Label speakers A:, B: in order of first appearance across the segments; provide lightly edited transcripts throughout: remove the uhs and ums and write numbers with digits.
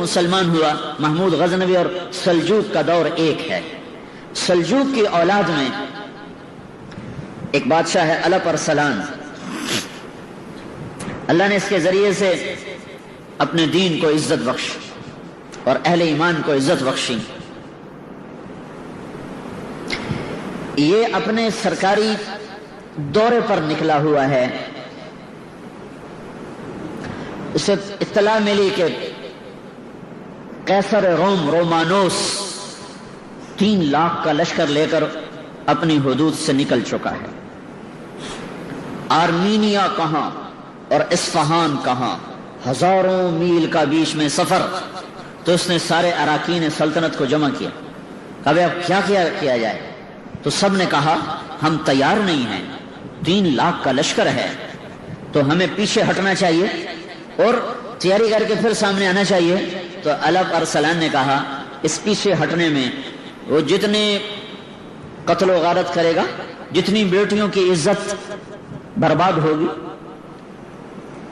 A: مسلمان ہوا، محمود غزنوی اور سلجوق کا دور ایک ہے۔ سلجوق کی اولاد میں ایک بادشاہ ہے الپ ارسلان، اللہ نے اس کے ذریعے سے اپنے دین کو عزت بخش اور اہل ایمان کو عزت بخشی۔ یہ اپنے سرکاری دورے پر نکلا ہوا ہے، اسے اطلاع ملی کہ قیصر روم رومانوس 3 لاکھ کا لشکر لے کر اپنی حدود سے نکل چکا ہے۔ آرمینیا کہاں اور اصفہان کہاں، ہزاروں میل کا بیچ میں سفر۔ تو اس نے سارے اراکین سلطنت کو جمع کیا، کہا اب کیا کیا جائے؟ تو سب نے کہا ہم تیار نہیں ہیں، 3 لاکھ کا لشکر ہے تو ہمیں پیچھے ہٹنا چاہیے اور تیاری کر کے پھر سامنے آنا چاہیے۔ تو الپ ارسلان نے کہا اس پیچھے ہٹنے میں وہ جتنے قتل و غارت کرے گا، جتنی بیٹیوں کی عزت برباد ہوگی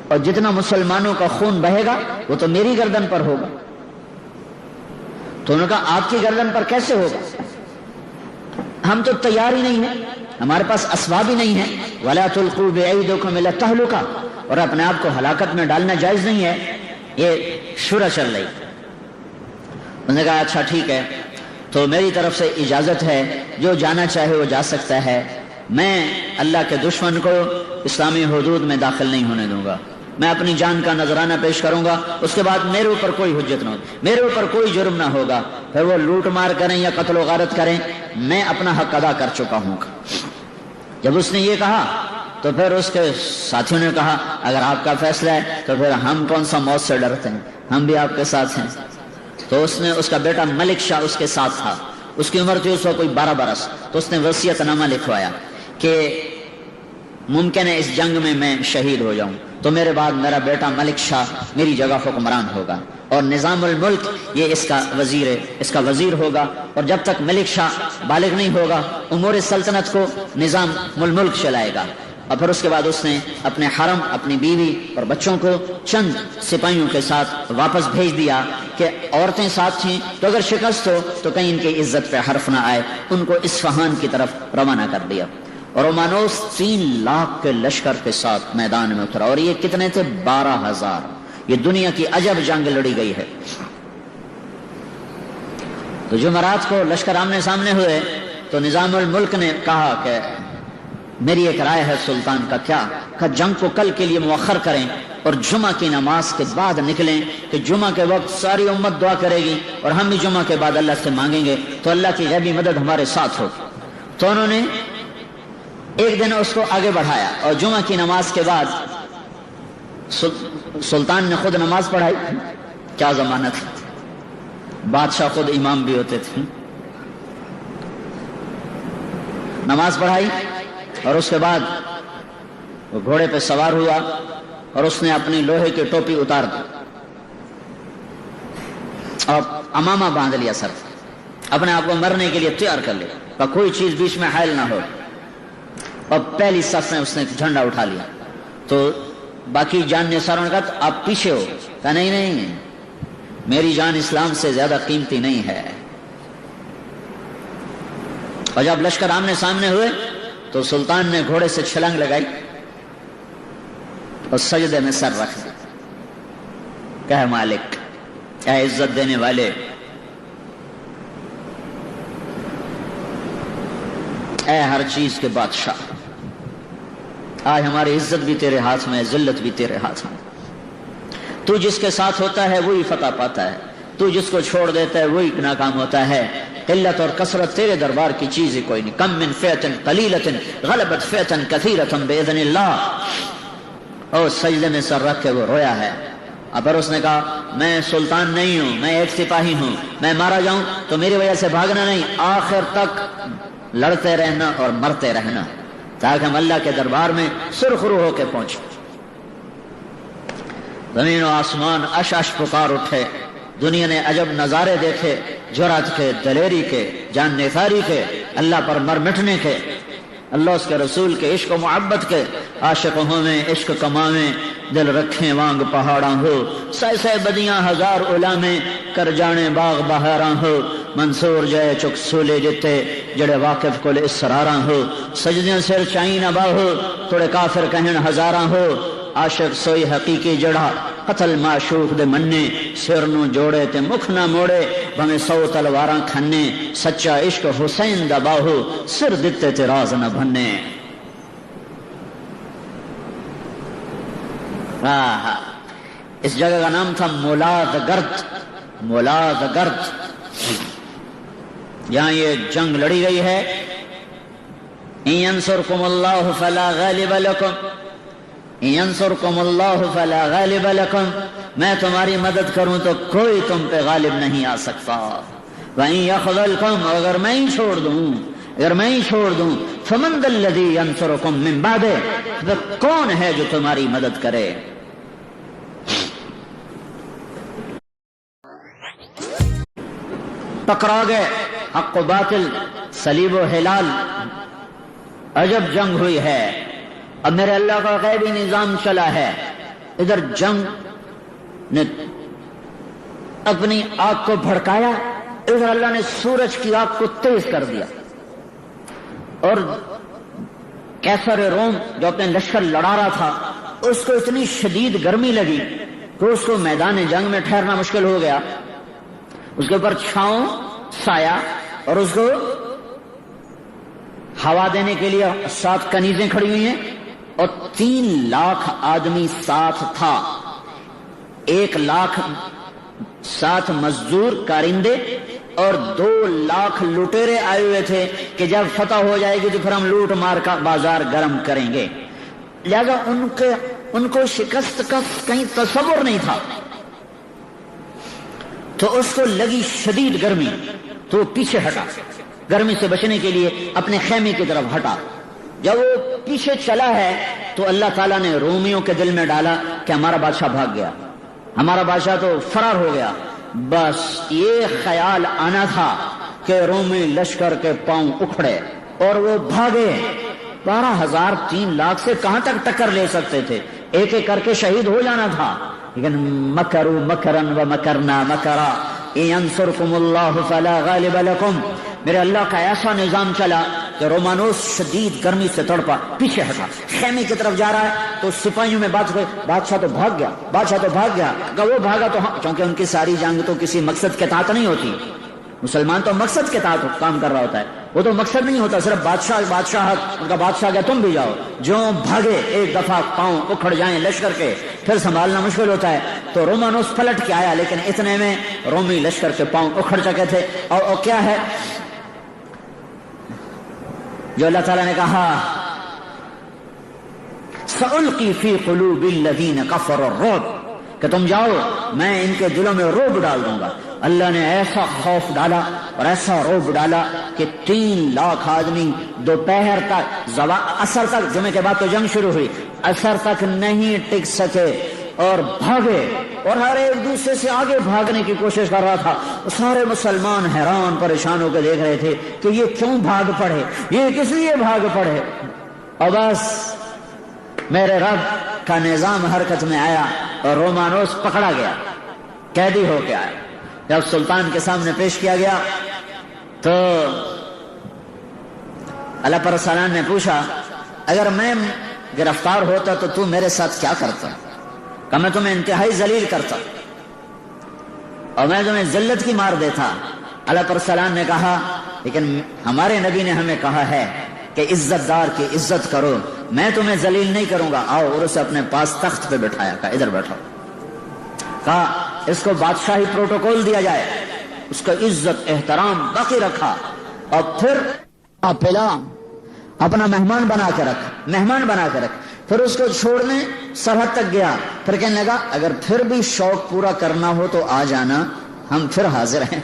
A: اور جتنا مسلمانوں کا خون بہے گا وہ تو میری گردن پر ہوگا۔ تو انہوں نے کہا آپ کی گردن پر کیسے ہوگا؟ ہم تو تیار ہی نہیں ہیں، ہمارے پاس اسباب ہی نہیں ہیں۔ وَلَا تُلْقُوا بِأَيْدِيكُمْ إِلَى التَّهْلُكَةِ، اور اپنے آپ کو ہلاکت میں ڈالنا جائز نہیں ہے۔ یہ شورا چل رہی۔ انہوں نے کہا اچھا ٹھیک ہے، تو میری طرف سے اجازت ہے، جو جانا چاہے وہ جا سکتا ہے، میں اللہ کے دشمن کو اسلامی حدود میں داخل نہیں ہونے دوں گا، میں اپنی جان کا نذرانہ پیش کروں گا، اس کے بعد میرے اوپر کوئی حجت نہ ہوگی، میرے اوپر کوئی جرم نہ ہوگا، پھر وہ لوٹ مار کریں یا قتل و غارت کریں، میں اپنا حق ادا کر چکا ہوں۔ جب اس نے یہ کہا تو پھر اس کے ساتھیوں نے کہا اگر آپ کا فیصلہ ہے تو پھر ہم کون سا موت سے ڈرتے ہیں، ہم بھی آپ کے ساتھ ہیں۔ تو اس کا بیٹا ملک شاہ اس کے ساتھ تھا، اس کی عمر تھی اس وقت کوئی 12 برس۔ تو اس نے وصیت نامہ لکھوایا کہ ممکن ہے اس جنگ میں شہید ہو جاؤں تو میرے بعد میرا بیٹا ملک شاہ میری جگہ حکمران ہوگا، اور نظام الملک یہ اس کا وزیر ہوگا، اور جب تک ملک شاہ بالغ نہیں ہوگا امور سلطنت کو نظام الملک چلائے گا۔ اور پھر اس کے بعد اس نے اپنے حرم، اپنی بیوی اور بچوں کو چند سپاہیوں کے ساتھ واپس بھیج دیا کہ عورتیں ساتھ تھیں تو اگر شکست ہو تو کہیں ان کی عزت پہ حرف نہ آئے، ان کو اصفہان کی طرف روانہ کر دیا۔ اور رومانوس 3 لاکھ کے لشکر کے ساتھ میدان میں اترا، اور یہ کتنے تھے؟ 12,000۔ یہ دنیا کی عجب جنگ لڑی گئی ہے۔ تو جمعرات کو لشکر آمنے سامنے ہوئے تو نظام الملک نے کہا کہ میری ایک رائے ہے سلطان کا۔ کیا؟ کہ جنگ کو کل کے لیے مؤخر کریں اور جمعہ کی نماز کے بعد نکلیں، کہ جمعہ کے وقت ساری امت دعا کرے گی اور ہم بھی جمعہ کے بعد اللہ سے مانگیں گے تو اللہ کی غیبی مدد ہمارے ساتھ ہو۔ تو انہوں نے ایک دن اس کو آگے بڑھایا اور جمعہ کی نماز کے بعد سلطان نے خود نماز پڑھائی۔ کیا زمانہ تھا، بادشاہ خود امام بھی ہوتے تھے۔ نماز پڑھائی اور اس کے بعد وہ گھوڑے پہ سوار ہوا اور اس نے اپنی لوہے کی ٹوپی اتار دی اور امامہ باندھ لیا سر، اپنے آپ کو مرنے کے لیے تیار کر لیا کہ کوئی چیز بیچ میں حائل نہ ہو، اور پہلی صف میں اس نے جھنڈا اٹھا لیا۔ تو باقی جان نثاروں نے کہا آپ پیچھے ہو، کہا نہیں، میری جان اسلام سے زیادہ قیمتی نہیں ہے۔ اور جب لشکر آمنے سامنے ہوئے تو سلطان نے گھوڑے سے چھلانگ لگائی اور سجدے میں سر رکھ دیا، کہ مالک، اے عزت دینے والے، اے ہر چیز کے بادشاہ، آج ہماری عزت بھی تیرے ہاتھ میں ہے، ذلت بھی تیرے ہاتھ میں۔ تو جس کے ساتھ ہوتا ہے وہی فتح پاتا ہے، تو جس کو چھوڑ دیتا ہے وہی ناکام ہوتا ہے۔ قلت اور کثرت تیرے دربار کی چیز ہی کوئی نہیں۔ کم من فئۃ قلیلۃ غلبت فئۃ کثیرۃ باذن اللہ۔ اور سجدے میں سر رکھ کے وہ رویا ہے۔ اب اس نے کہا میں سلطان نہیں ہوں، میں ایک سپاہی ہوں، میں مارا جاؤں تو میری وجہ سے بھاگنا نہیں، آخر تک لڑتے رہنا اور مرتے رہنا، تاکہ ہم اللہ کے دربار میں سرخرو ہو کے پہنچے۔ زمین و آسمان اش اش پکار اٹھے، دنیا نے عجب نظارے دیکھے، جرأت کے، دلیری کے، جان نثاری کے، اللہ پر مر مٹنے کے، اللہ اس کے رسول کے عشق و محبت کے، عاشق ہوں میں عشق کماویں، دل رکھیں وانگ پہاڑاں ہو، سہ سہ بدیاں ہزار علامے کر جانے باغ بہاراں ہو، منصور جائے چک سولے جتے جڑے واقف کل اسراراں ہو، سجدیاں سر چائیں نہ باہو توڑے کافر کہن ہزاراں ہو، عاشق سوئی حقیقی جڑا قتل معشوق دے مننے، سر نو جوڑے تے مکھ نہ موڑے بھمیں 100 تلواراں کھنے، سچا عشق حسین دا باہو سر دتے تے راز نہ بھنے۔ اس جگہ کا نام تھا مولاد گرد، مولاد گرد۔ یہاں یہ جنگ لڑی گئی ہے، ان ینصرکم اللہ فلا غالب لکم، ان ینصرکم اللہ فلا غالب لکم، میں تمہاری مدد کروں تو کوئی تم پہ غالب نہیں آ سکتا، وَإِن يَخْذَلْكُمْ، اگر میں ہی چھوڑ دوں، اگر میں ہی چھوڑ دوں، فَمَنْ ذَا الَّذِي يَنصُرُكُمْ مِنْ بَعْدِهِ، پھر کون ہے جو تمہاری مدد کرے؟ ٹکرا گئے حق و باطل، صلیب و ہلال، عجب جنگ ہوئی ہے۔ اب میرے اللہ کا غیبی نظام چلا ہے، ادھر جنگ نے اپنی آگ کو بھڑکایا، ادھر اللہ نے سورج کی آگ کو تیز کر دیا، اور کیسر روم جو اپنے لشکر لڑا رہا تھا اس کو اتنی شدید گرمی لگی کہ اس کو میدان جنگ میں ٹھہرنا مشکل ہو گیا۔ اس کے اوپر چھاؤں سایہ اور اس کو ہوا دینے کے لیے 7 کنیزیں کھڑی ہوئی ہیں، اور 3 لاکھ آدمی ساتھ تھا، 1,07,000 مزدور کارندے اور 2 لاکھ لٹیرے آئے ہوئے تھے کہ جب فتح ہو جائے گی تو پھر ہم لوٹ مار کا بازار گرم کریں گے۔ لہذا ان کو شکست کا کہیں تصور نہیں تھا، تو اس کو لگی شدید گرمی تو وہ پیچھے ہٹا، گرمی سے بچنے کے لیے اپنے خیمے کی طرف ہٹا۔ جب وہ پیچھے چلا ہے تو اللہ تعالیٰ نے رومیوں کے دل میں ڈالا کہ ہمارا بادشاہ بھاگ گیا، ہمارا بادشاہ تو فرار ہو گیا۔ بس یہ خیال آنا تھا کہ رومی لشکر کے پاؤں اکھڑے اور وہ بھاگے۔ 12,000 3 لاکھ سے کہاں تک ٹکر لے سکتے تھے، ایک ایک کر کے شہید ہو جانا تھا، لیکن مکروا مکرا ومکرنا مکرا ان ینصرکم اللہ فلا غالب لکم۔ میرے اللہ کا ایسا نظام چلا کہ رومانوس شدید گرمی سے تڑپا، پیچھے ہٹا، خیمے کی طرف جا رہا ہے تو سپاہیوں میں بات ہوئی، بادشاہ تو بھاگ گیا، بادشاہ تو بھاگ گیا۔ اگر وہ بھاگا تو کیونکہ ان کی ساری جنگ تو کسی مقصد کے تحت نہیں ہوتی، مسلمان تو مقصد کے تحت کام کر رہا ہوتا ہے، وہ تو مقصد نہیں ہوتا صرف بادشاہ ان کا بادشاہ گیا تم بھی جاؤ۔ جو بھاگے ایک دفعہ پاؤں اکھڑ جائیں لشکر کے پھر سنبھالنا مشکل ہوتا ہے، تو رومانوس پلٹ کے آیا، لیکن اتنے میں رومی لشکر کے پاؤں اکھڑ چکے تھے۔ اور کیا ہے جو اللہ تعالیٰ نے کہا، سألقی فی قلوب الذین کفروا الرعب، کہ تم جاؤ میں ان کے دلوں میں رعب ڈال دوں گا۔ اللہ نے ایسا خوف ڈالا اور ایسا رعب ڈالا کہ 3 لاکھ آدمی دوپہر تک عصر تک، جمعے کے بعد تو جنگ شروع ہوئی، عصر تک نہیں ٹک سکے اور بھاگے، اور ہر ایک دوسرے سے آگے بھاگنے کی کوشش کر رہا تھا۔ سارے مسلمان حیران پریشان ہو کے دیکھ رہے تھے کہ یہ کیوں بھاگ پڑے، یہ کس لیے بھاگ پڑے۔ اور بس میرے رب کا نظام حرکت میں آیا اور رومانوس پکڑا گیا، قیدی ہو کے آیا۔ جب سلطان کے سامنے پیش کیا گیا تو اللہ پر سلام نے پوچھا، اگر میں گرفتار ہوتا تو تو میرے ساتھ کیا کرتا؟ کہ میں تمہیں انتہائی ذلیل کرتا اور میں تمہیں ذلت کی مار دیتا۔ اللہ پر سلام نے کہا، لیکن ہمارے نبی نے ہمیں کہا ہے کہ عزت دار کی عزت کرو، میں تمہیں ذلیل نہیں کروں گا، آؤ۔ اور اسے اپنے پاس تخت پہ بٹھایا، کہا ادھر بیٹھو، کہا اس کو بادشاہی پروٹوکول دیا جائے، اس کا عزت احترام باقی رکھا، اور پھر پلا اپنا مہمان بنا کے رکھ، پھر اس کو چھوڑنے سرحد تک گیا، پھر کہنے لگا اگر پھر بھی شوق پورا کرنا ہو تو آ جانا، ہم پھر حاضر ہیں۔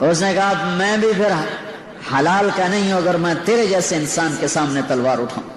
A: اس نے کہا میں بھی پھر حلال کا نہیں ہوں اگر میں تیرے جیسے انسان کے سامنے تلوار اٹھاؤں۔